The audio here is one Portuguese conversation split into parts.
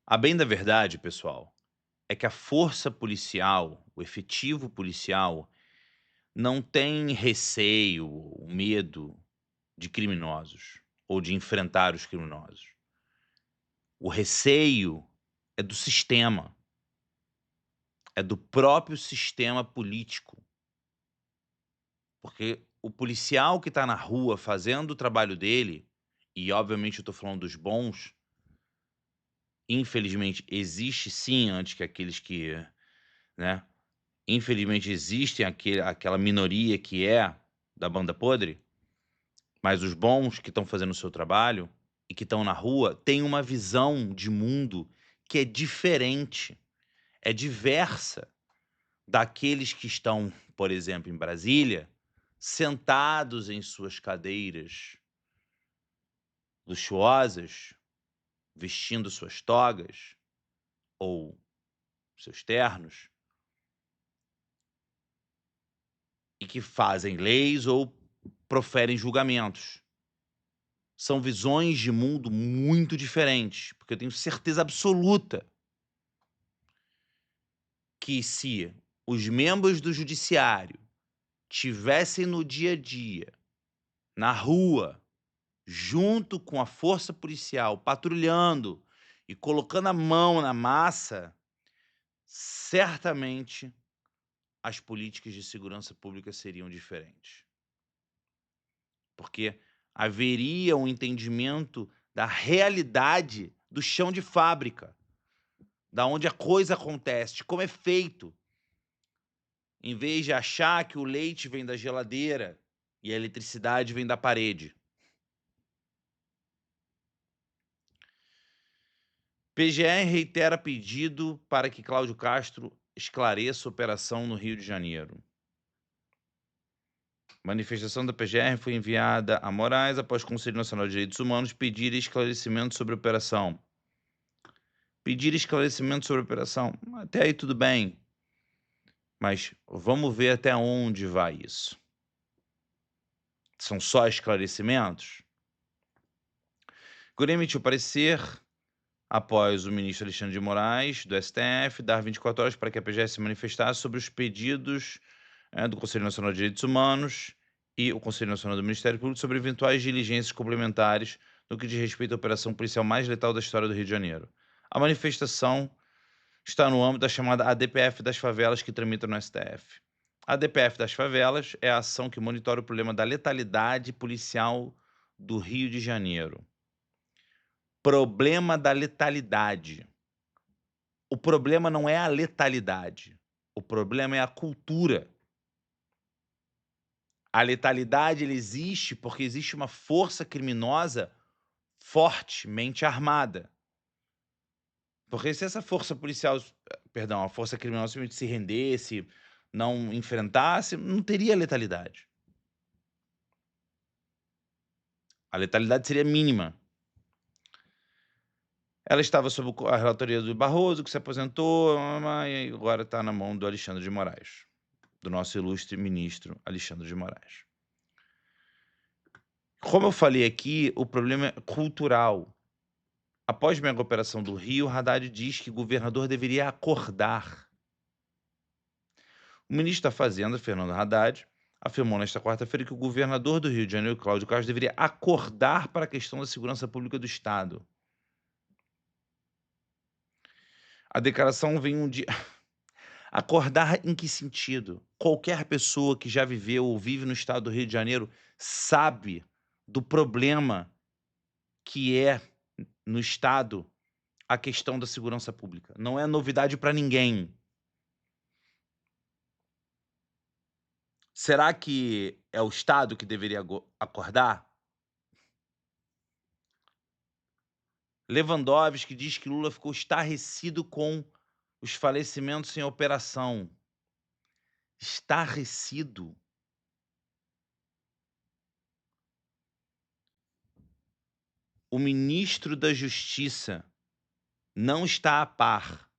A bem da verdade, pessoal, é que a força policial, o efetivo policial, não tem receio ou medo de criminosos ou de enfrentar os criminosos. O receio é do sistema, é do próprio sistema político, porque o policial que está na rua fazendo o trabalho dele, e obviamente eu estou falando dos bons, infelizmente existe sim antes que aqueles que, né, infelizmente existem aquela minoria que é da banda podre, mas os bons que estão fazendo o seu trabalho e que estão na rua têm uma visão de mundo que é diferente, é diversa daqueles que estão, por exemplo, em Brasília, sentados em suas cadeiras luxuosas, vestindo suas togas ou seus ternos e que fazem leis ou proferem julgamentos. São visões de mundo muito diferentes, porque eu tenho certeza absoluta que se os membros do judiciário tivessem no dia a dia, na rua, junto com a força policial, patrulhando e colocando a mão na massa, certamente as políticas de segurança pública seriam diferentes. Porque haveria um entendimento da realidade do chão de fábrica, da onde a coisa acontece, de como é feito. Em vez de achar que o leite vem da geladeira e a eletricidade vem da parede. PGR reitera pedido para que Cláudio Castro esclareça a operação no Rio de Janeiro. Manifestação da PGR foi enviada a Moraes após o Conselho Nacional de Direitos Humanos pedir esclarecimento sobre a operação. Pedir esclarecimento sobre a operação, até aí tudo bem, mas vamos ver até onde vai isso. São só esclarecimentos? Guri emitiu parecer após o ministro Alexandre de Moraes, do STF, dar 24 horas para que a PGR se manifestasse sobre os pedidos do Conselho Nacional de Direitos Humanos e o Conselho Nacional do Ministério Público sobre eventuais diligências complementares no que diz respeito à operação policial mais letal da história do Rio de Janeiro. A manifestação está no âmbito da chamada ADPF das favelas que tramita no STF. A ADPF das favelas é a ação que monitora o problema da letalidade policial do Rio de Janeiro. Problema da letalidade. O problema não é a letalidade, o problema é a cultura. A letalidade ela existe porque existe uma força criminosa fortemente armada. Porque se essa força policial, perdão, a força criminosa simplesmente se rendesse, não enfrentasse, não teria letalidade. A letalidade seria mínima. Ela estava sob a relatoria do Barroso, que se aposentou, e agora está na mão do Alexandre de Moraes, do nosso ilustre ministro Alexandre de Moraes. Como eu falei aqui, o problema é cultural. Após mega operação do Rio, Haddad diz que o governador deveria acordar. O ministro da Fazenda, Fernando Haddad, afirmou nesta quarta-feira que o governador do Rio de Janeiro, Cláudio Castro, deveria acordar para a questão da segurança pública do Estado. A declaração vem um dia. Acordar em que sentido? Qualquer pessoa que já viveu ou vive no estado do Rio de Janeiro sabe do problema que é no estado a questão da segurança pública. Não é novidade para ninguém. Será que é o estado que deveria acordar? Lewandowski diz que Lula ficou estarrecido com os falecimentos em operação. Estarrecido? O ministro da Justiça não está a par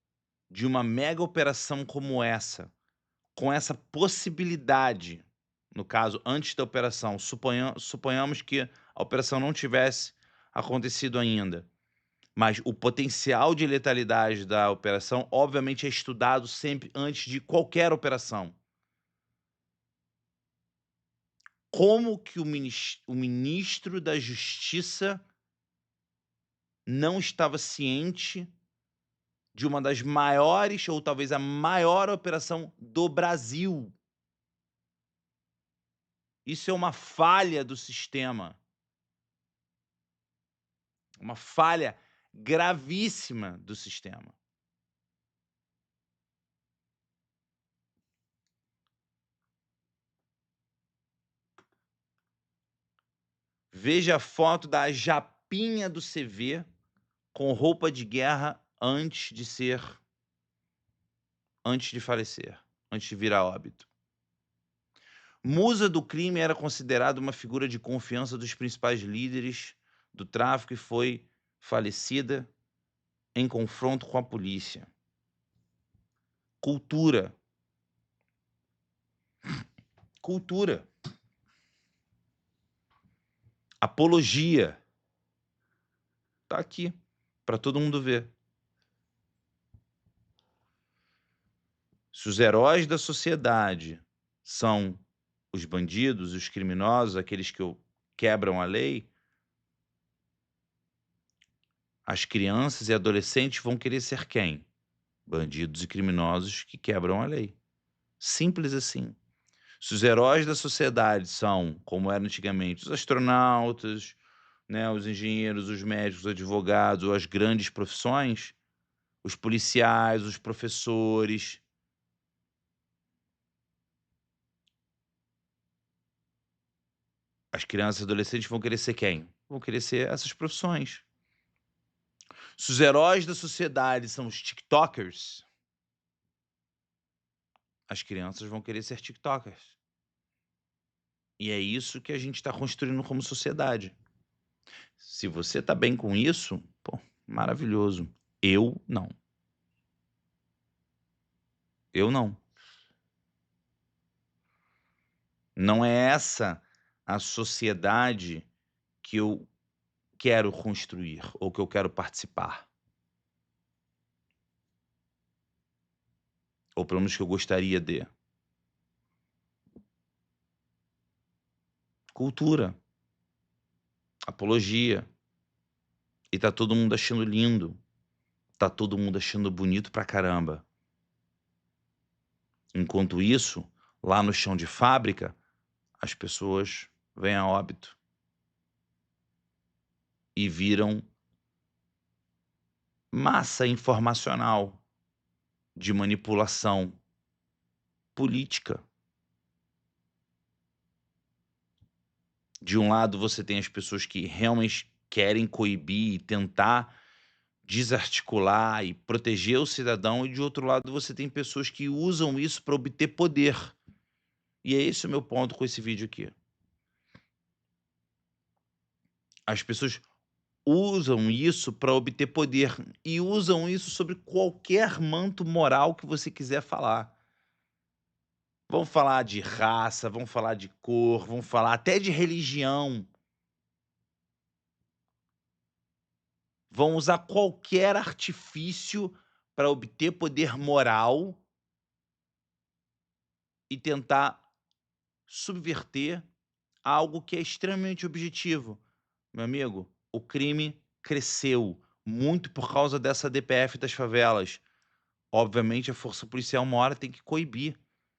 de uma mega operação como essa, com essa possibilidade, no caso, antes da operação, suponhamos que a operação não tivesse acontecido ainda. Mas o potencial de letalidade da operação, obviamente, é estudado sempre antes de qualquer operação. Como que o ministro da Justiça não estava ciente de uma das maiores ou talvez a maior operação do Brasil? Isso é uma falha do sistema, uma falha gravíssima do sistema. Veja a foto da japinha do CV com roupa de guerra antes de falecer, antes de vir a óbito. Musa do crime era considerada uma figura de confiança dos principais líderes do tráfico e foi falecida em confronto com a polícia. Cultura. Cultura. Apologia. Tá aqui para todo mundo ver. Se os heróis da sociedade são os bandidos, os criminosos, aqueles que quebram a lei, as crianças e adolescentes vão querer ser quem? Bandidos e criminosos que quebram a lei. Simples assim. Se os heróis da sociedade são, como eram antigamente, os astronautas, né, os engenheiros, os médicos, os advogados, ou as grandes profissões, os policiais, os professores, as crianças e adolescentes vão querer ser quem? Vão querer ser essas profissões. Se os heróis da sociedade são os tiktokers, as crianças vão querer ser tiktokers. E é isso que a gente está construindo como sociedade. Se você tá bem com isso, pô, maravilhoso. Eu não. Eu não. Não é essa a sociedade que eu quero construir ou que eu quero participar. Ou pelo menos que eu gostaria de. Cultura, apologia. E tá todo mundo achando lindo. Tá todo mundo achando bonito pra caramba. Enquanto isso, lá no chão de fábrica, as pessoas vêm a óbito e viram massa informacional de manipulação política. De um lado, você tem as pessoas que realmente querem coibir e tentar desarticular e proteger o cidadão, e de outro lado, você tem pessoas que usam isso para obter poder. E é esse o meu ponto com esse vídeo aqui. As pessoas usam isso para obter poder e usam isso sobre qualquer manto moral que você quiser falar. Vão falar de raça, vão falar de cor, vão falar até de religião. Vão usar qualquer artifício para obter poder moral e tentar subverter algo que é extremamente objetivo. Meu amigo, o crime cresceu muito por causa dessa DPF das favelas. Obviamente, a força policial uma hora tem que coibir,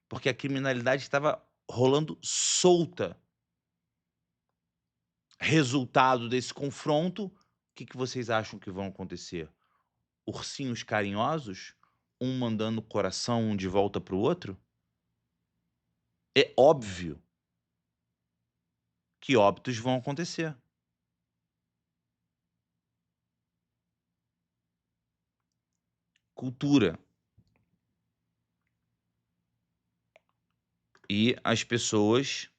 porque a criminalidade estava rolando solta. Resultado desse confronto, o que que vocês acham que vão acontecer? Ursinhos carinhosos? Um mandando coração um de volta para o outro? É óbvio que óbitos vão acontecer. Cultura. E as pessoas,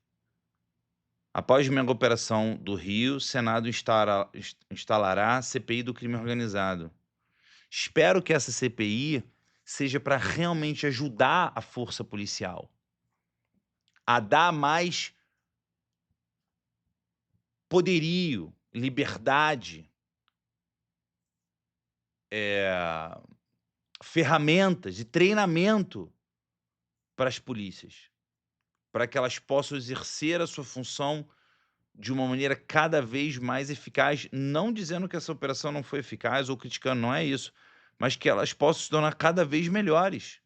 após mega operação do Rio, Senado instalará a CPI do crime organizado. Espero que essa CPI seja para realmente ajudar a força policial a dar mais poderio, liberdade eh, ferramentas de treinamento para as polícias, para que elas possam exercer a sua função de uma maneira cada vez mais eficaz, não dizendo que essa operação não foi eficaz ou criticando, não é isso, mas que elas possam se tornar cada vez melhores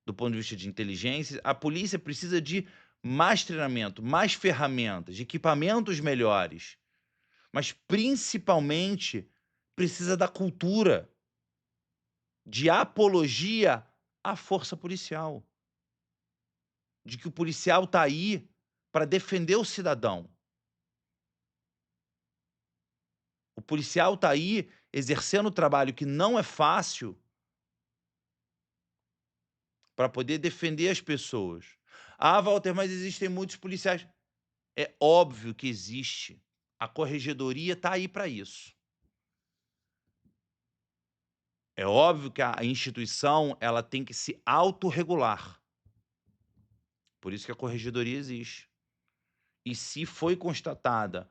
do ponto de vista de inteligência. A polícia precisa de mais treinamento, mais ferramentas, de equipamentos melhores, mas principalmente precisa da cultura de apologia à força policial, de que o policial está aí para defender o cidadão. O policial está aí exercendo o trabalho que não é fácil para poder defender as pessoas. "Ah, Walter, mas existem muitos policiais". É óbvio que existe. A corregedoria está aí para isso. É óbvio que a instituição, ela tem que se autorregular. Por isso que a corregedoria existe. E se for constatado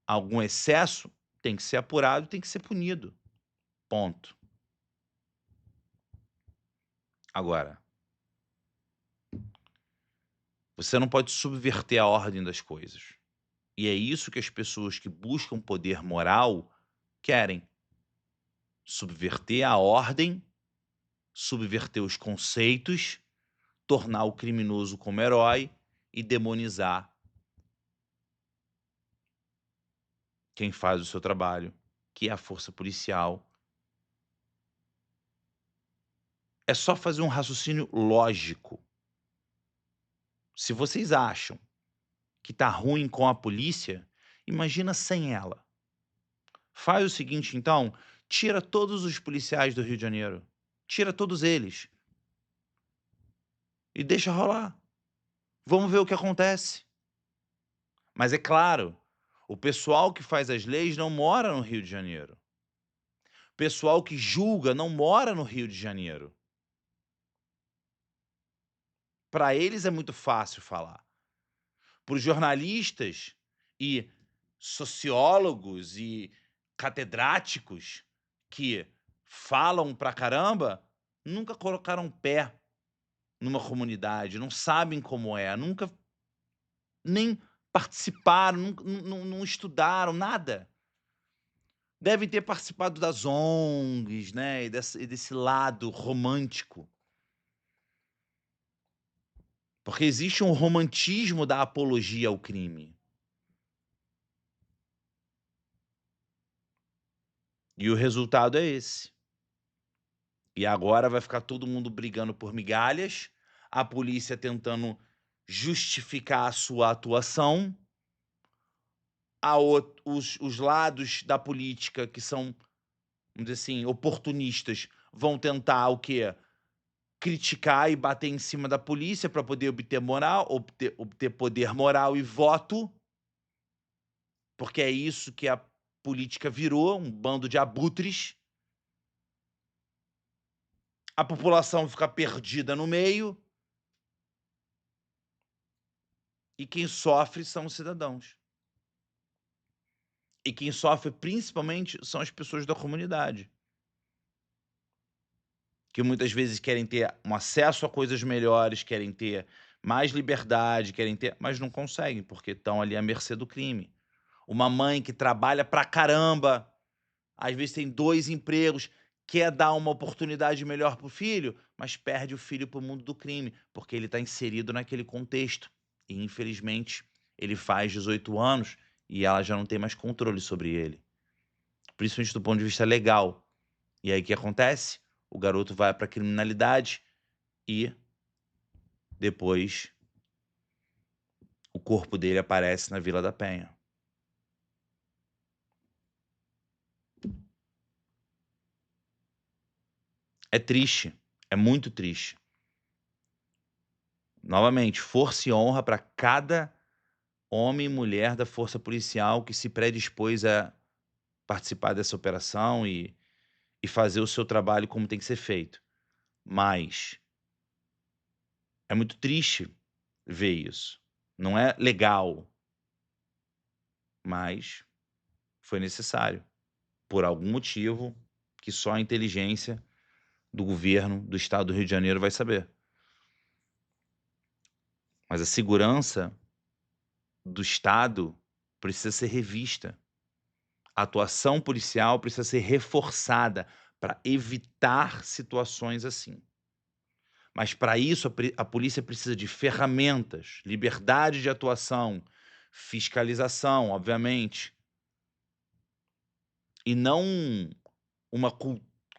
algum excesso, tem que ser apurado, tem que ser punido. Ponto. Agora, você não pode subverter a ordem das coisas. E é isso que as pessoas que buscam poder moral querem: subverter a ordem, subverter os conceitos, tornar o criminoso como herói e demonizar quem faz o seu trabalho, que é a força policial. É só fazer um raciocínio lógico. Se vocês acham que tá ruim com a polícia, imagina sem ela. Faz o seguinte então, tira todos os policiais do Rio de Janeiro, tira todos eles e deixa rolar. Vamos ver o que acontece. Mas é claro, o pessoal que faz as leis não mora no Rio de Janeiro. O pessoal que julga não mora no Rio de Janeiro. Para eles é muito fácil falar. Para os jornalistas e sociólogos e catedráticos que falam pra caramba, nunca colocaram pé numa comunidade, não sabem como é, nunca nem participaram, não estudaram, nada. Devem ter participado das ONGs, né, e desse lado romântico. Porque existe um romantismo da apologia ao crime. E o resultado é esse. E agora vai ficar todo mundo brigando por migalhas, a polícia tentando justificar a sua atuação, os lados da política que são, vamos dizer assim, oportunistas, vão tentar o quê? Criticar e bater em cima da polícia para poder obter moral, obter poder moral e voto, porque é isso que a política virou, um bando de abutres. A população fica perdida no meio e quem sofre são os cidadãos. E quem sofre principalmente são as pessoas da comunidade, que muitas vezes querem ter um acesso a coisas melhores, querem ter mais liberdade, querem ter, mas não conseguem, porque estão ali à mercê do crime. Uma mãe que trabalha pra caramba, às vezes tem 2 empregos, quer dar uma oportunidade melhor para o filho, mas perde o filho para o mundo do crime, porque ele está inserido naquele contexto. E infelizmente ele faz 18 anos e ela já não tem mais controle sobre ele, principalmente do ponto de vista legal. E aí o que acontece? O garoto vai para a criminalidade e depois o corpo dele aparece na Vila da Penha. É triste, é muito triste. Novamente, força e honra para cada homem e mulher da força policial que se predispôs a participar dessa operação e fazer o seu trabalho como tem que ser feito. Mas é muito triste ver isso. Não é legal, mas foi necessário. por algum motivo que só a inteligência do governo do estado do Rio de Janeiro vai saber. Mas a segurança do estado precisa ser revista. A atuação policial precisa ser reforçada para evitar situações assim. Mas para isso a polícia precisa de ferramentas, liberdade de atuação, fiscalização, obviamente, e não uma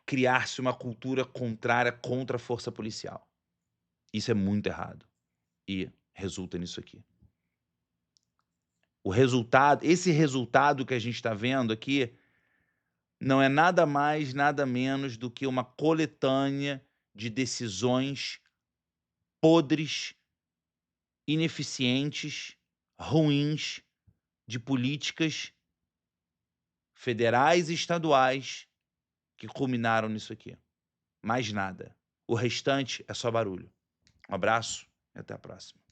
criar-se uma cultura contrária contra a força policial. Isso é muito errado e resulta nisso aqui. Esse resultado que a gente está vendo aqui não é nada mais, nada menos do que uma coletânea de decisões podres, ineficientes, ruins, de políticas federais e estaduais que culminaram nisso aqui. Mais nada. O restante é só barulho. Um abraço e até a próxima.